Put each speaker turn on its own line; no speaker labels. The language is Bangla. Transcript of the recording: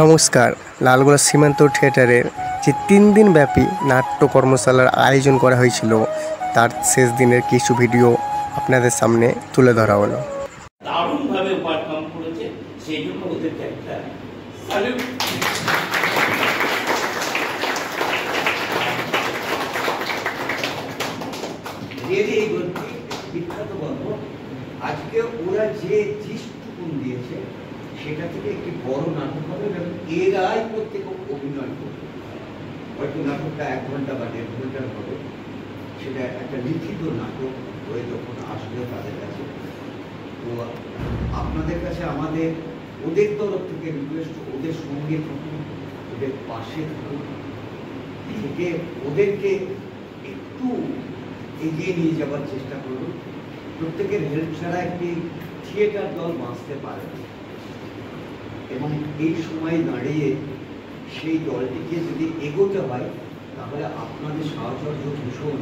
নমস্কার। লালগোলা সীমান্ত থিয়েটারের যে ৩ দিনব্যাপী নাট্য কর্মশালার আয়োজন করা হয়েছিল, তার শেষ দিনের কিছু ভিডিও আপনাদের সামনে তুলে ধরা হলো।
দারুণভাবে পারফর্ম করেছে, সেই জন্য ওদেরকে একটা স্যালুট।
বিখ্যাত গল্প। আজকে ওরা যে দৃষ্টিকোণ দিয়েছে সেটা থেকে একটি বড় নাটক হবে এবং এরাই প্রত্যেক অভিনয় করবে। হয়তো নাটকটা 1 ঘন্টা বা 1.5 ঘন্টার হবে, সেটা একটা লিখিত নাটক হয়ে যখন আসবে তাদের কাছে। তো আপনাদের কাছে আমাদের ওদের তরফ থেকে রিকোয়েস্ট, ওদের সঙ্গে থাকুন, ওদের পাশে থাকুন, থেকে ওদেরকে একটু এগিয়ে নিয়ে যাবার চেষ্টা করুন। প্রত্যেকের হেল্প ছাড়া একটি থিয়েটার দল বাঁচতে পারে না, এবং এই সময় দাঁড়িয়ে সেই দলটিকে যদি এগোতে হয় তাহলে আপনাদের সাহচর্য ভীষণ